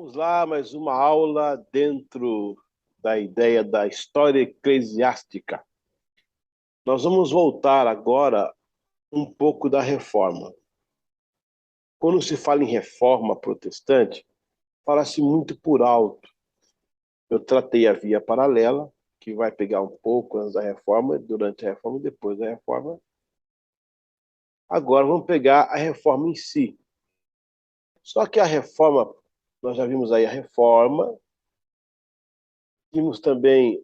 Vamos lá, mais uma aula dentro da ideia da história eclesiástica. Nós vamos voltar agora um pouco da reforma. Quando se fala em reforma protestante, fala-se muito por alto. Eu tratei a via paralela, que vai pegar um pouco antes da reforma, durante a reforma e depois da reforma. Agora vamos pegar a reforma em si. Só que a reforma, nós já vimos aí a reforma, vimos também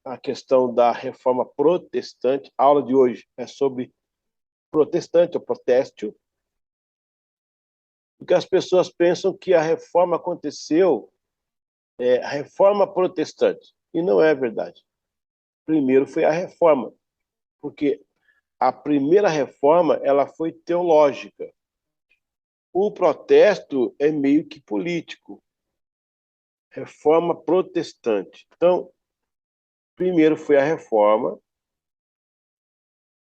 a questão da reforma protestante. A aula de hoje é sobre protestante, ou protéstio, porque as pessoas pensam que a reforma aconteceu, a reforma protestante, e não é verdade. Primeiro foi a reforma, porque a primeira reforma ela foi teológica. O protesto é meio que político. Reforma protestante. Então, primeiro foi a reforma,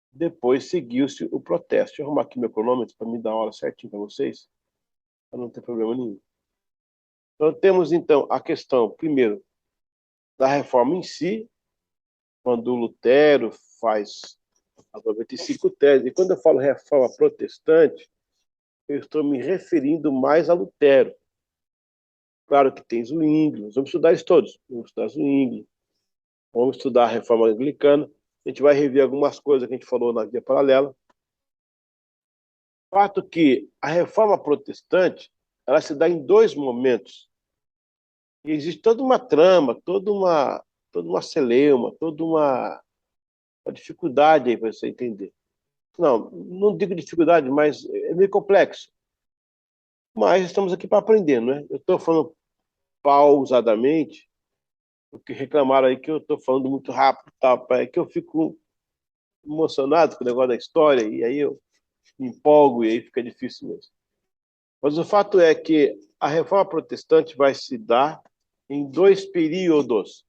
depois seguiu-se o protesto. Deixa eu arrumar aqui meu cronômetro para me dar a hora certinho para vocês, para não ter problema nenhum. Então, temos, então, a questão, primeiro, da reforma em si, quando Lutero faz as 95 teses. E quando eu falo reforma protestante, eu estou me referindo mais a Lutero. Claro que tem Zwingli, nós vamos estudar isso todos. Vamos estudar Zwingli, vamos estudar a reforma anglicana, a gente vai rever algumas coisas que a gente falou na via paralela. Fato que a reforma protestante, ela se dá em dois momentos. E existe toda uma trama, toda uma celeuma, toda uma dificuldade aí para você entender. Não digo dificuldade, mas é meio complexo. Mas estamos aqui para aprender, não é? Eu estou falando pausadamente, porque reclamaram aí que eu estou falando muito rápido, tá? É que eu fico emocionado com o negócio da história, e aí eu me empolgo, e aí fica difícil mesmo. Mas o fato é que a reforma protestante vai se dar em dois períodos.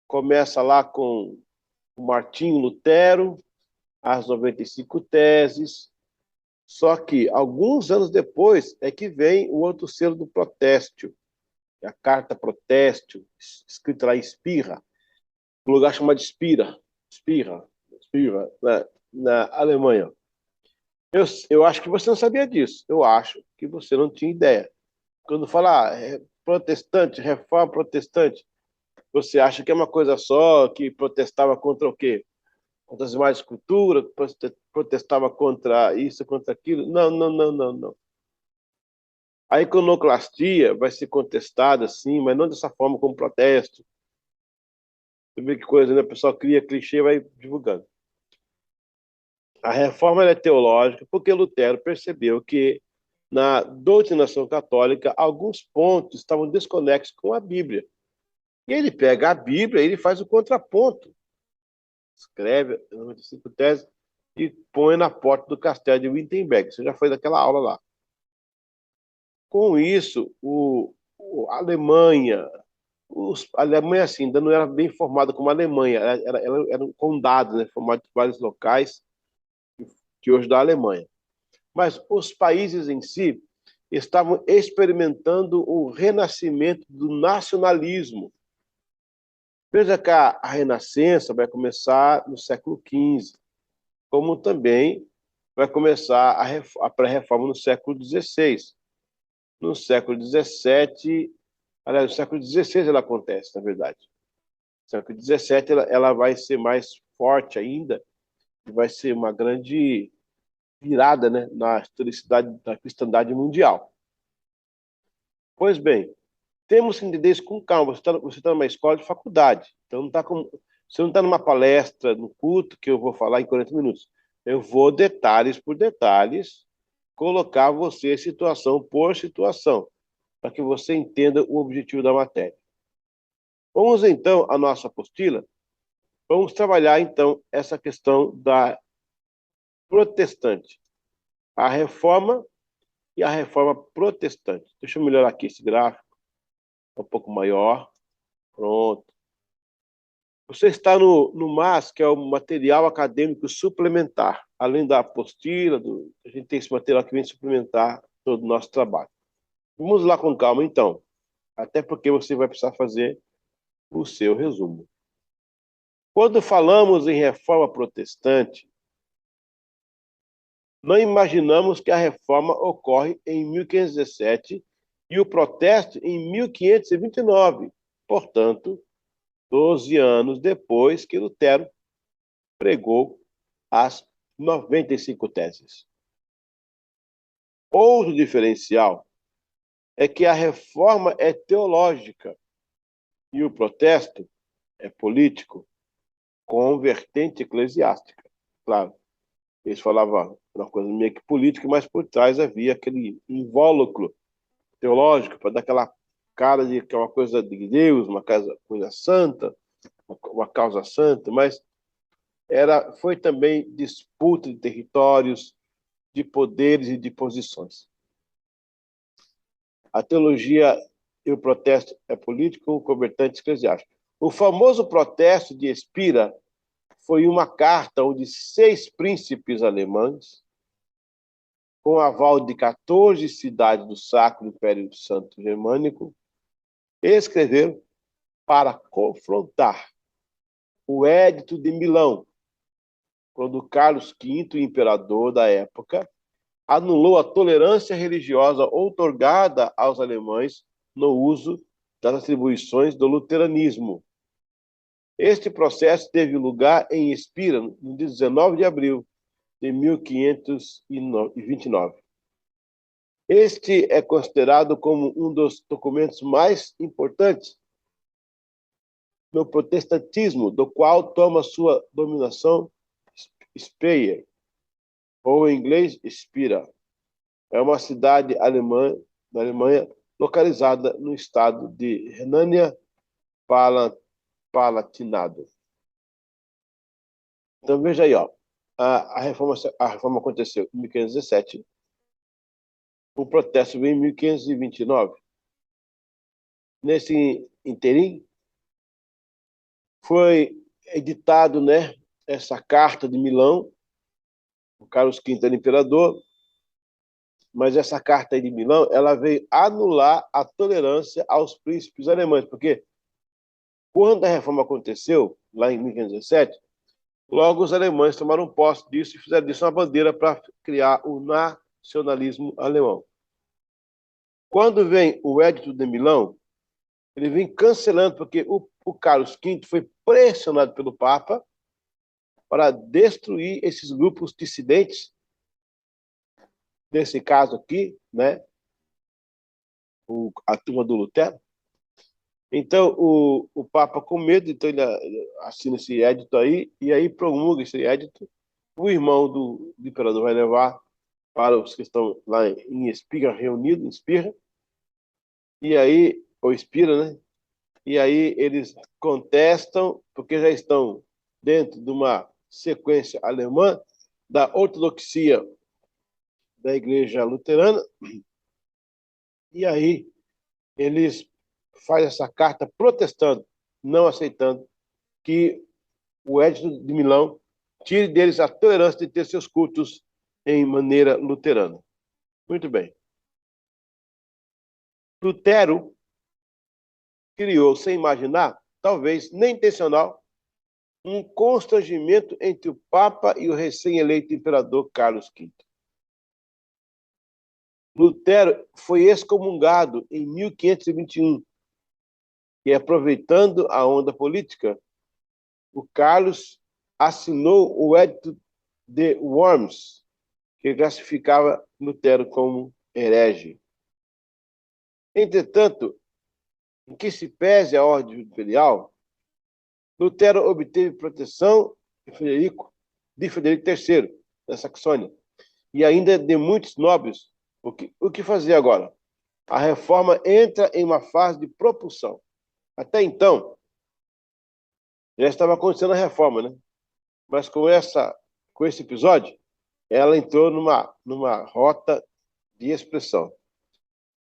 Começa lá com o Martinho Lutero, as 95 teses, só que alguns anos depois é que vem o outro selo do Protéstio, a Carta Protéstio, escrita lá em Spira, um lugar chamado Spira, na Alemanha. Eu acho que você não sabia disso, eu acho que você não tinha ideia. Quando fala protestante, reforma protestante, você acha que é uma coisa só, que protestava contra o quê? Contra as imagens de escultura, protestava contra isso, contra aquilo? Não, não, não, não, não. A iconoclastia vai ser contestada, sim, mas não dessa forma como protesto. Você vê que coisa, né? O pessoal cria clichê e vai divulgando. A reforma é teológica porque Lutero percebeu que na doutrinação católica alguns pontos estavam desconexos com a Bíblia. E ele pega a Bíblia e ele faz o contraponto. Escreve 95 teses e põe na porta do castelo de Wittenberg. Você já foi daquela aula lá. Com isso, a Alemanha, a Alemanha assim, ainda não era bem formada como a Alemanha, ela era um condado, né, formado de vários locais que hoje da Alemanha. Mas os países em si estavam experimentando o renascimento do nacionalismo. Veja que a Renascença vai começar no século XV, como também vai começar a pré-reforma no século XVI. No século XVII, aliás, no século XVI ela acontece, na verdade. No século XVII ela vai ser mais forte ainda, vai ser uma grande virada, né, na historicidade da cristandade mundial. Pois bem, temos que entender isso com calma. Você tá numa escola de faculdade, então você não está numa palestra, no culto, que eu vou falar em 40 minutos. Eu vou, detalhes por detalhes, colocar você situação por situação, para que você entenda o objetivo da matéria. Vamos, então, à nossa apostila. Vamos trabalhar, então, essa questão da protestante. A reforma e a reforma protestante. Deixa eu melhorar aqui esse gráfico, um pouco maior. Pronto. Você está no MAS, que é o material acadêmico suplementar. Além da apostila, a gente tem esse material que vem suplementar todo o nosso trabalho. Vamos lá com calma, então, até porque você vai precisar fazer o seu resumo. Quando falamos em reforma protestante, não imaginamos que a reforma ocorre em 1517 e o protesto em 1529, portanto, 12 anos depois que Lutero pregou as 95 teses. Outro diferencial é que a reforma é teológica e o protesto é político, com vertente eclesiástica. Claro, eles falavam uma coisa meio que política, mas por trás havia aquele invólucro teológico para dar aquela cara de que é uma coisa de Deus, uma coisa santa, uma causa santa, mas foi também disputa de territórios, de poderes e de posições. A teologia e o protesto é político, com vertente eclesiástica. O famoso protesto de Espira foi uma carta onde 6 príncipes alemães, com aval de 14 cidades do Sacro Império Santo Germânico, escreveram para confrontar o Edito de Milão, quando Carlos V, imperador da época, anulou a tolerância religiosa outorgada aos alemães no uso das atribuições do luteranismo. Este processo teve lugar em Espira, no dia 19 de abril de 1529. Este é considerado como um dos documentos mais importantes no protestantismo, do qual toma sua dominação Speyer, ou em inglês Spira. É uma cidade alemã, da Alemanha, localizada no estado de Renânia-Palatinado. Então veja aí, ó, a reforma aconteceu em 1517, o protesto veio em 1529. Nesse interim, foi editado, né, essa carta de Milão, o Carlos V era imperador, mas essa carta aí de Milão, ela veio anular a tolerância aos príncipes alemães, porque quando a reforma aconteceu, lá em 1517, logo os alemães tomaram posse disso e fizeram disso uma bandeira para criar o nacionalismo alemão. Quando vem o Edito de Milão, ele vem cancelando, porque o Carlos V foi pressionado pelo Papa para destruir esses grupos dissidentes, nesse caso aqui, né, a turma do Lutero. Então, o Papa, com medo, então ele assina esse édito aí, e aí promulga esse édito. O irmão do imperador vai levar para os que estão lá em Espira, reunidos em Espira, e aí, ou Espira, né? E aí eles contestam, porque já estão dentro de uma sequência alemã da ortodoxia da Igreja Luterana, e aí eles fazem essa carta protestando, não aceitando que o Edito de Milão tire deles a tolerância de ter seus cultos em maneira luterana. Muito bem. Lutero criou, sem imaginar, talvez nem intencional, um constrangimento entre o Papa e o recém-eleito imperador Carlos V. Lutero foi excomungado em 1521 e, aproveitando a onda política, o Carlos assinou o Edito de Worms, que classificava Lutero como herege. Entretanto, em que se pese a ordem imperial, Lutero obteve proteção de Frederico III, da Saxônia, e ainda de muitos nobres. O que fazer agora? A reforma entra em uma fase de propulsão. Até então, já estava acontecendo a reforma, né? Mas com esse episódio, ela entrou numa rota de expressão.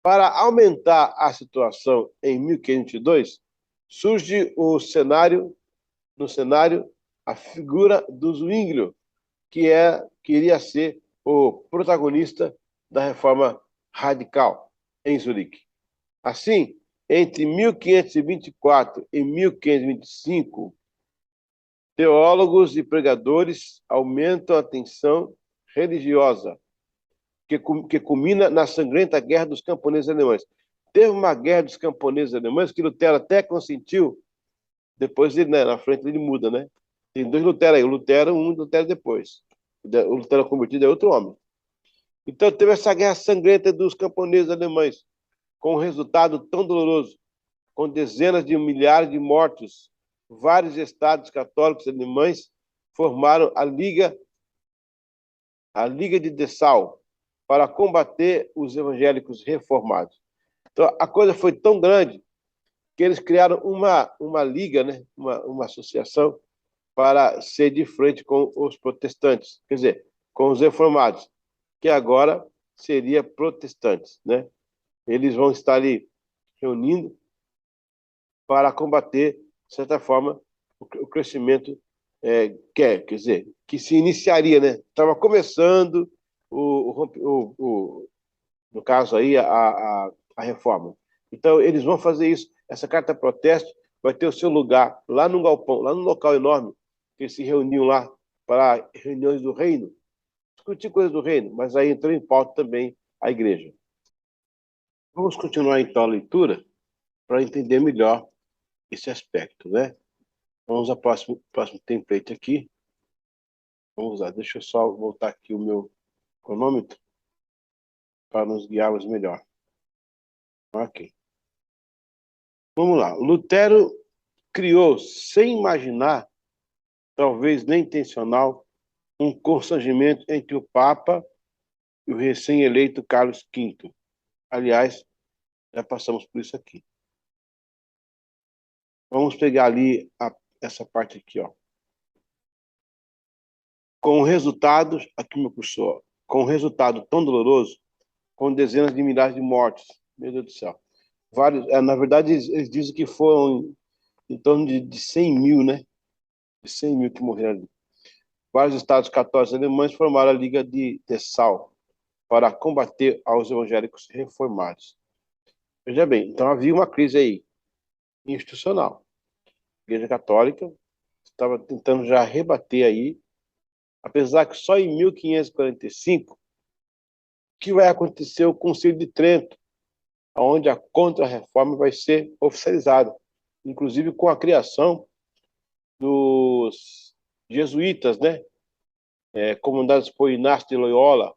Para aumentar a situação em 1522, surge no cenário a figura do Zwinglio, que iria ser o protagonista da reforma radical. em Zurique. Assim, entre 1524 e 1525, teólogos e pregadores aumentam a tensão religiosa, que culmina na sangrenta Guerra dos Camponeses Alemães. Teve uma guerra dos camponeses alemães que Lutero até consentiu, depois ele, né, na frente ele muda, né? Tem dois Lutero aí, o Lutero um e o Lutero depois. O Lutero convertido é outro homem. Então teve essa guerra sangrenta dos camponeses alemães, com um resultado tão doloroso, com dezenas de milhares de mortos. Vários estados católicos alemães formaram a Liga de Dessau, para combater os evangélicos reformados. Então, a coisa foi tão grande que eles criaram uma liga, né? uma associação, para ser de frente com os protestantes, quer dizer, com os reformados, que agora seria protestantes. Né? Eles vão estar ali reunindo para combater, de certa forma, o crescimento quer dizer, que se iniciaria, né? Estava começando no caso aí, a reforma. Então, eles vão fazer isso. Essa carta protesto vai ter o seu lugar lá no galpão, lá no local enorme, que eles se reuniam lá para reuniões do reino, discutir coisas do reino, mas aí entrou em pauta também a igreja. Vamos continuar então a leitura para entender melhor esse aspecto, né? Vamos ao próximo template aqui. Vamos lá, deixa eu só voltar aqui o meu cronômetro para nos guiarmos melhor. Ok. Vamos lá. Lutero criou, sem imaginar, talvez nem intencional, um constrangimento entre o Papa e o recém-eleito Carlos V. Aliás, já passamos por isso aqui. Vamos pegar ali essa parte aqui, ó. Com resultados, aqui meu cursor, com um resultado tão doloroso, com dezenas de milhares de mortes. Meu Deus do céu. Vários, na verdade, eles dizem que foram em torno de 100 mil, né? De 100 mil que morreram ali. Vários estados católicos alemães formaram a Liga de Dessau para combater aos evangélicos reformados. Veja bem, então havia uma crise aí institucional. A Igreja Católica estava tentando já rebater aí, apesar que só em 1545 que vai acontecer o Concílio de Trento, onde a Contra-Reforma vai ser oficializada, inclusive com a criação dos jesuítas, né? Comandados por Inácio de Loyola,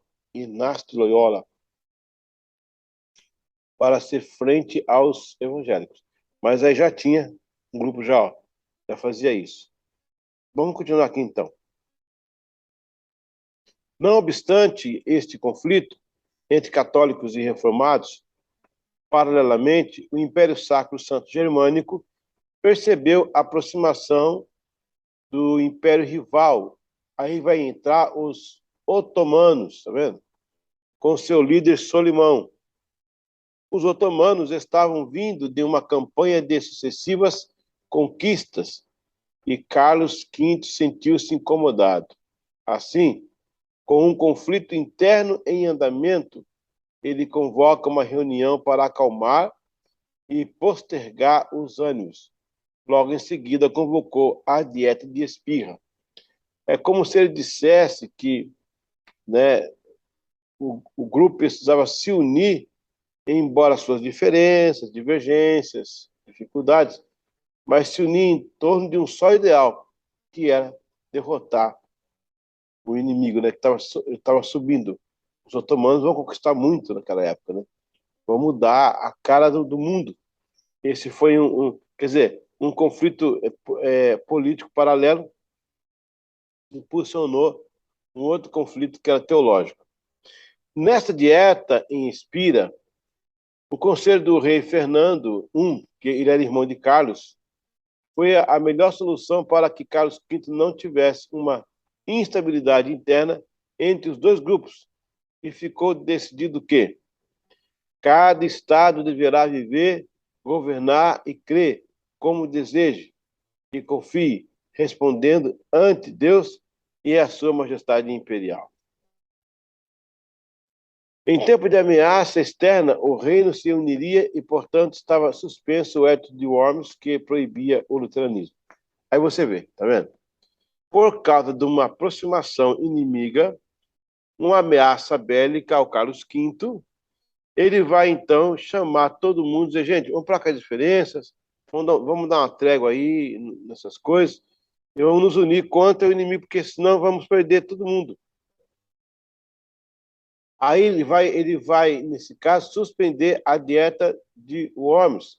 para ser frente aos evangélicos. Mas aí já tinha um grupo já fazia isso. Vamos continuar aqui então. Não obstante este conflito entre católicos e reformados, paralelamente, o Império Sacro Santo Germânico percebeu a aproximação do Império rival. Aí vai entrar os otomanos, tá vendo? Com seu líder Solimão. Os otomanos estavam vindo de uma campanha de sucessivas conquistas e Carlos V sentiu-se incomodado. Assim, com um conflito interno em andamento, ele convoca uma reunião para acalmar e postergar os ânimos. Logo em seguida, convocou a dieta de Espirra. É como se ele dissesse que, né, o grupo precisava se unir, embora suas diferenças, divergências, dificuldades, mas se unir em torno de um só ideal, que era derrotar o inimigo, né, que estava subindo. Os otomanos vão conquistar muito naquela época, né? Vão mudar a cara do mundo. Esse foi quer dizer, um conflito político paralelo impulsionou um outro conflito que era teológico. Nesta dieta em Espira, o conselho do rei Fernando I, que ele era irmão de Carlos, foi a melhor solução para que Carlos V não tivesse uma instabilidade interna entre os dois grupos. E ficou decidido que cada estado deverá viver, governar e crer como deseje e confie, respondendo ante Deus e a sua majestade imperial. Em tempo de ameaça externa, o reino se uniria e, portanto, estava suspenso o Edito de Worms, que proibia o luteranismo. Aí você vê, tá vendo? Por causa de uma aproximação inimiga, uma ameaça bélica ao Carlos V, ele vai, então, chamar todo mundo e dizer, gente, vamos placar as diferenças, vamos dar uma trégua aí nessas coisas, e vamos nos unir contra o inimigo, porque senão vamos perder todo mundo. Aí ele vai, nesse caso, suspender a dieta de Worms.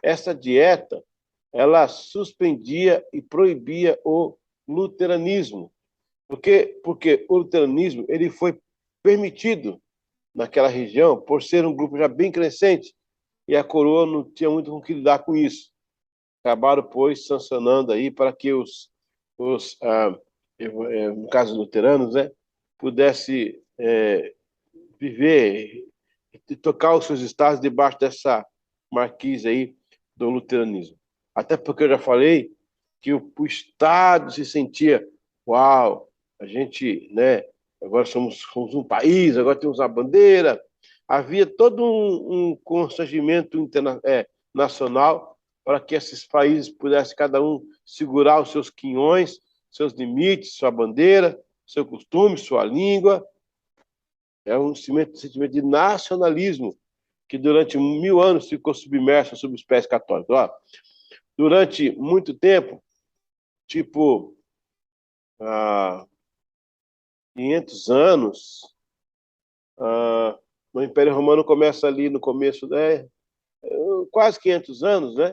Essa dieta, ela suspendia e proibia o luteranismo. Porque o luteranismo ele foi permitido naquela região por ser um grupo já bem crescente e a coroa não tinha muito com que lidar com isso. Acabaram, pois, sancionando aí para que no caso luteranos, né, pudesse viver e tocar os seus estados debaixo dessa marquise aí do luteranismo. Até porque eu já falei que o Estado se sentia, uau, a gente, né, agora somos um país, agora temos uma bandeira. Havia todo um constrangimento nacional para que esses países pudessem cada um segurar os seus quinhões, seus limites, sua bandeira, seu costume, sua língua. É um sentimento de nacionalismo que durante 1000 anos ficou submerso sob os pés católicos. Ó, durante muito tempo, tipo 500 anos, o Império Romano começa ali no começo, né, quase 500 anos, né?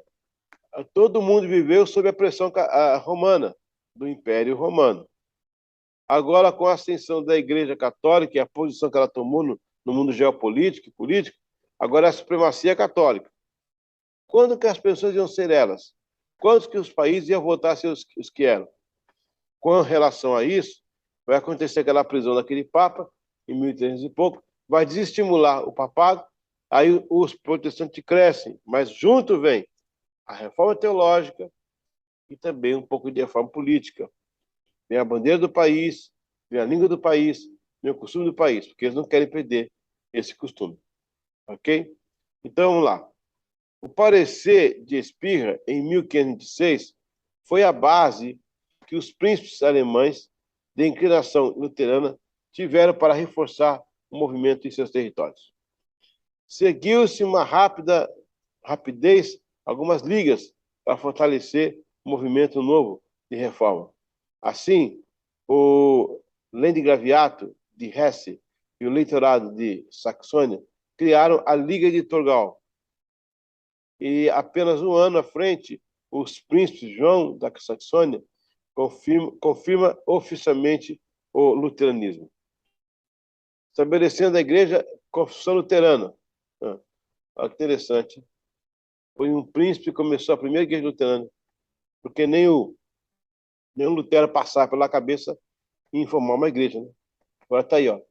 Todo mundo viveu sob a pressão romana, do Império Romano. Agora, com a ascensão da Igreja Católica e a posição que ela tomou no mundo geopolítico e político, agora é a supremacia católica. Quando que as pessoas iam ser elas? Quantos que os países iam votar ser os que eram? Com relação a isso, vai acontecer aquela prisão daquele Papa, em 1300 e pouco, vai desestimular o papado, aí os protestantes crescem, mas junto vem a reforma teológica e também um pouco de reforma política. Vem a bandeira do país, vem a língua do país, vem o costume do país, porque eles não querem perder esse costume. Ok? Então, vamos lá. O parecer de Spira, em 1526, foi a base que os príncipes alemães de inclinação luterana tiveram para reforçar o movimento em seus territórios. Seguiu-se uma rapidez, algumas ligas para fortalecer o movimento novo de reforma. Assim, o Landgraviato de Hesse e o Leitorado de Saxônia criaram a Liga de Torgau. E apenas um ano à frente, os príncipes João da Saxônia confirma oficialmente o luteranismo, estabelecendo a Igreja Confissão Luterana. Interessante. Foi um príncipe que começou a primeira igreja luterana, porque nem o Lutero passava pela cabeça em formar uma igreja. Né? Agora está aí, ó.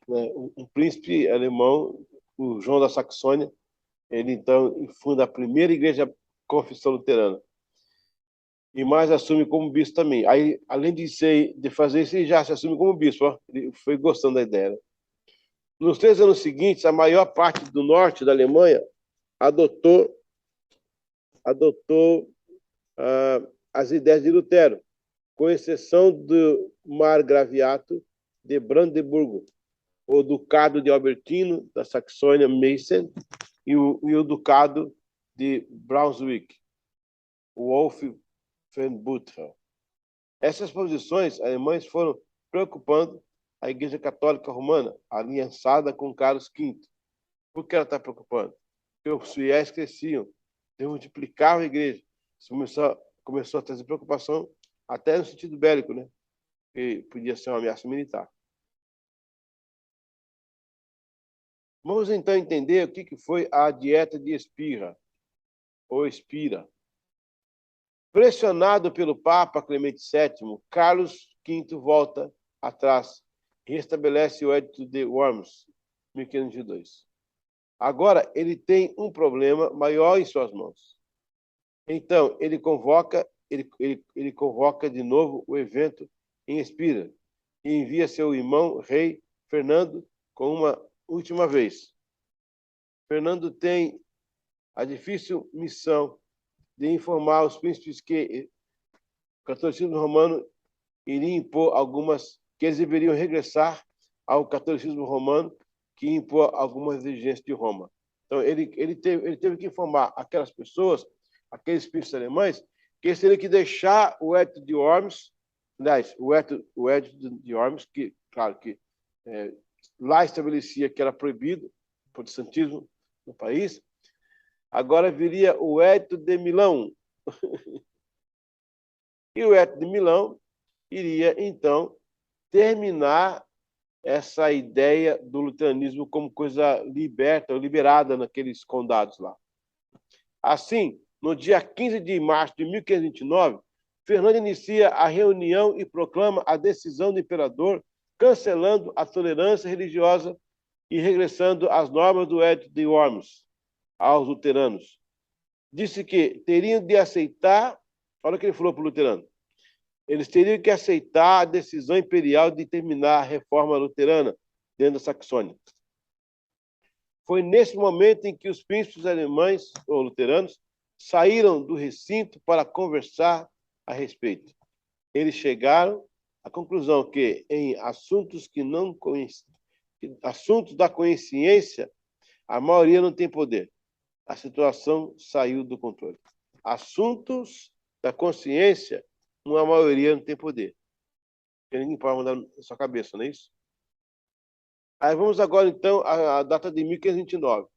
Né, um príncipe alemão, o João da Saxônia, ele então funda a primeira igreja confissão luterana. E mais assume como bispo também. Aí, além de fazer isso, ele já se assume como bispo. Ó. Ele foi gostando da ideia. Né? Nos 3 anos seguintes, a maior parte do norte da Alemanha adotou as ideias de Lutero, com exceção do Margraviato de Brandeburgo, o Ducado de Albertino, da Saxônia-Meissen, e o Ducado de Brunswick, o Wolfenbüttel. Essas posições alemãs foram preocupando a Igreja Católica Romana, aliançada com Carlos V. Por que ela está preocupando? Porque os fiéis cresciam, multiplicavam a igreja. Isso começou a trazer preocupação até no sentido bélico, né? Que podia ser uma ameaça militar. Vamos então entender o que foi a dieta de Spira, ou Spira. Pressionado pelo Papa Clemente VII, Carlos V volta atrás e restabelece o Edito de Worms, 1502. Agora, ele tem um problema maior em suas mãos. Então, ele convoca de novo o evento em Spira e envia seu irmão, rei Fernando com uma última vez. Fernando tem a difícil missão de informar os príncipes que o catolicismo romano iria impor algumas, que eles deveriam regressar ao catolicismo romano, que impor algumas exigências de Roma. Então, ele teve que informar aquelas pessoas, aqueles príncipes alemães, que eles teriam que deixar o Edito de Worms, aliás, o Edito de Worms, que, claro, que lá estabelecia que era proibido o protestantismo no país, agora viria o Edito de Milão. E o Edito de Milão iria, então, terminar essa ideia do luteranismo como coisa liberta ou liberada naqueles condados lá. Assim, no dia 15 de março de 1529, Fernando inicia a reunião e proclama a decisão do imperador, cancelando a tolerância religiosa e regressando às normas do Edito de Worms aos luteranos. Disse que teriam de aceitar, olha o que ele falou para o luterano, eles teriam que aceitar a decisão imperial de terminar a reforma luterana dentro da Saxônia. Foi nesse momento em que os príncipes alemães, ou luteranos, saíram do recinto para conversar a respeito. Eles chegaram à conclusão que, em assuntos que não assuntos da consciência, a maioria não tem poder. A situação saiu do controle. Assuntos da consciência, uma maioria não tem poder. Ninguém pode mandar na sua cabeça, não é isso? Aí vamos agora, então, à data de 1529.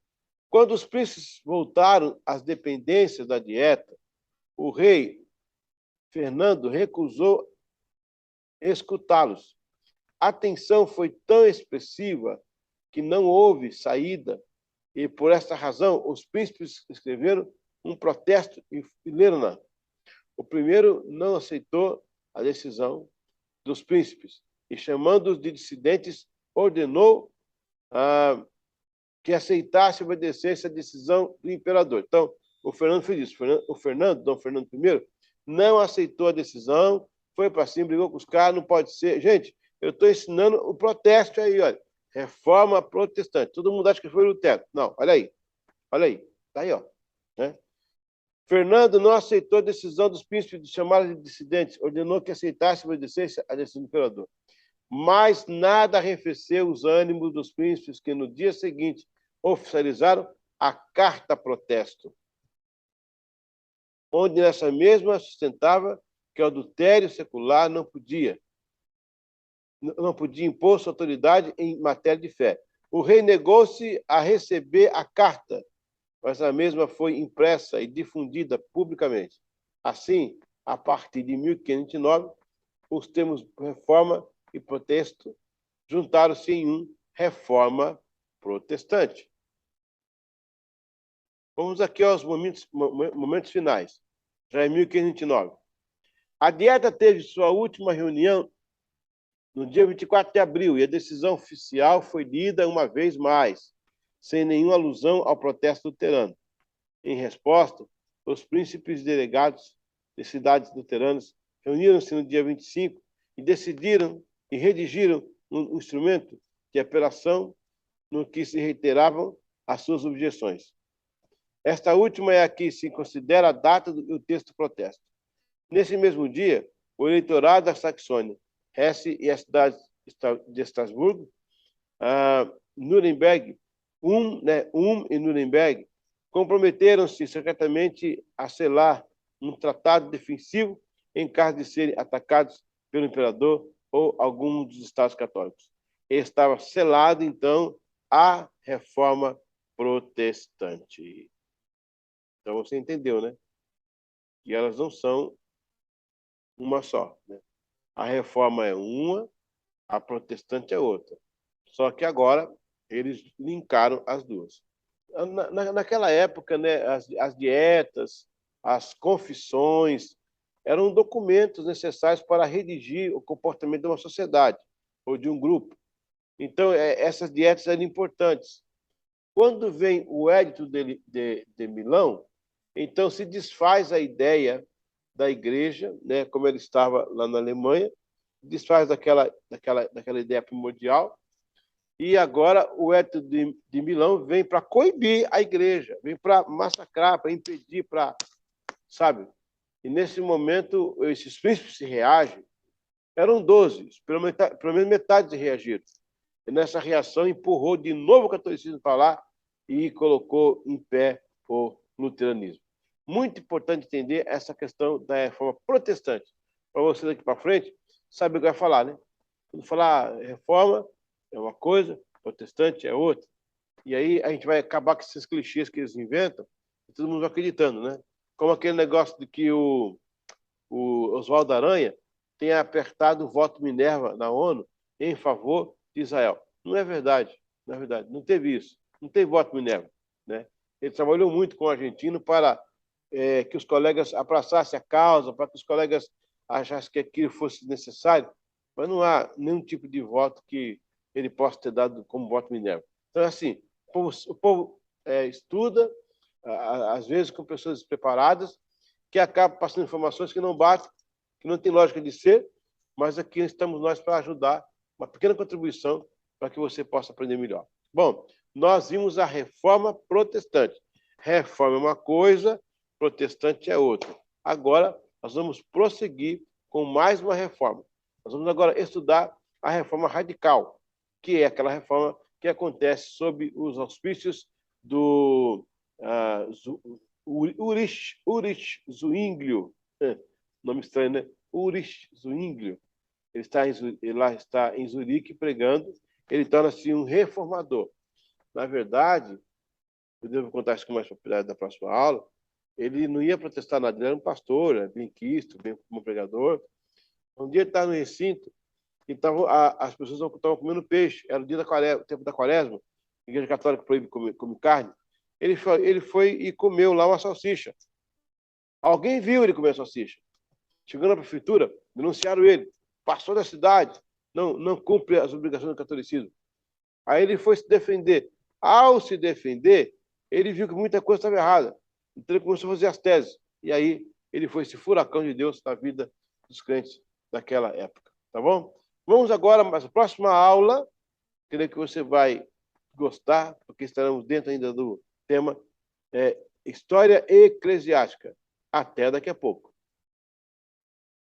Quando os príncipes voltaram às dependências da Dieta, o rei Fernando recusou escutá-los. A tensão foi tão expressiva que não houve saída, e por esta razão os príncipes escreveram um protesto e leram-na. O primeiro não aceitou a decisão dos príncipes e, chamando-os de dissidentes, ordenou que aceitasse e obedecesse a decisão do imperador. Então, o Fernando fez isso. Dom Fernando I, não aceitou a decisão, foi para cima, brigou com os caras, não pode ser. Gente, eu estou ensinando o protesto aí, olha. Reforma protestante. Todo mundo acha que foi Lutero. Não, olha aí. Olha aí. Está aí, ó. Né? Fernando não aceitou a decisão dos príncipes de chamá-los de dissidentes, ordenou que aceitasse e obedecesse a decisão do imperador. Mas nada arrefeceu os ânimos dos príncipes que no dia seguinte oficializaram a carta protesto, onde nessa mesma sustentava que o adultério secular não podia impor sua autoridade em matéria de fé. O rei negou-se a receber a carta, mas a mesma foi impressa e difundida publicamente. Assim, a partir de 1529, os termos reforma e protesto juntaram-se em um reforma protestante. Vamos aqui aos momentos finais. Já é 1529. A Dieta teve sua última reunião no dia 24 de abril e a decisão oficial foi lida uma vez mais, sem nenhuma alusão ao protesto luterano. Em resposta, os príncipes delegados de cidades luteranas reuniram-se no dia 25 e decidiram e redigiram um instrumento de apelação no que se reiteravam as suas objeções. Esta última é a que se considera a data do texto protesto. Nesse mesmo dia, o eleitorado da Saxônia, Hesse e a cidade de Estrasburgo, Nuremberg, e Nuremberg, comprometeram-se secretamente a selar um tratado defensivo em caso de serem atacados pelo imperador ou algum dos estados católicos. Estava selado, então, a reforma protestante. Então, você entendeu, né? Que elas não são uma só, né? A reforma é uma, a protestante é outra. Só que agora eles linkaram as duas. Naquela época, né, as dietas, as confissões, eram documentos necessários para redigir o comportamento de uma sociedade ou de um grupo. Então, essas dietas eram importantes. Quando vem o Edito de Milão, então se desfaz a ideia da igreja, né, como ele estava lá na Alemanha, desfaz daquela ideia primordial, E agora o Edito de Milão vem para coibir a igreja, vem para massacrar, para impedir, para, sabe? E nesse momento, esses príncipes se reagem. Eram 12, pelo menos metade reagiram. E nessa reação empurrou de novo o catolicismo para lá e colocou em pé o luteranismo. Muito importante entender essa questão da reforma protestante. Para você daqui para frente, sabe o que vai falar, né? Quando falar reforma é uma coisa, protestante é outra. E aí a gente vai acabar com esses clichês que eles inventam e todo mundo acreditando, né? Como aquele negócio de que o Oswaldo Aranha tenha apertado o voto Minerva na ONU em favor de Israel. Não é verdade, não é verdade. Não teve isso. Não teve voto Minerva, né? Ele trabalhou muito com o argentino para que os colegas abraçassem a causa, para que os colegas achassem que aquilo fosse necessário, mas não há nenhum tipo de voto que ele possa ter dado como voto Minerva. Então, assim, o povo estuda, às vezes com pessoas despreparadas, que acabam passando informações que não batem, que não tem lógica de ser, mas aqui estamos nós para ajudar, uma pequena contribuição para que você possa aprender melhor. Bom, nós vimos a reforma protestante. Reforma é uma coisa, protestante é outra. Agora, nós vamos prosseguir com mais uma reforma. Nós vamos agora estudar a reforma radical, que é aquela reforma que acontece sob os auspícios do Ulrich Zwinglio, nome estranho, né? Ulrich Zwinglio. Ele lá está em Zurique pregando, ele torna-se um reformador. Na verdade, eu devo contar isso com mais propriedade da próxima aula, ele não ia protestar nada, ele era um pastor, era bem quisto, bem como pregador. Um dia ele estava no recinto, e as pessoas estavam comendo peixe, era o dia da quaresma, o tempo da quaresma, a igreja católica proíbe comer carne. Ele foi e comeu lá uma salsicha. Alguém viu ele comer salsicha. Chegando na prefeitura, denunciaram ele. Passou da cidade, não cumpre as obrigações do catolicismo. Aí ele foi se defender. Ao se defender, ele viu que muita coisa estava errada. Então ele começou a fazer as teses. E aí ele foi esse furacão de Deus na vida dos crentes daquela época. Tá bom? Vamos agora para a próxima aula. Creio que você vai gostar, porque estaremos dentro ainda do tema História Eclesiástica. Até daqui a pouco.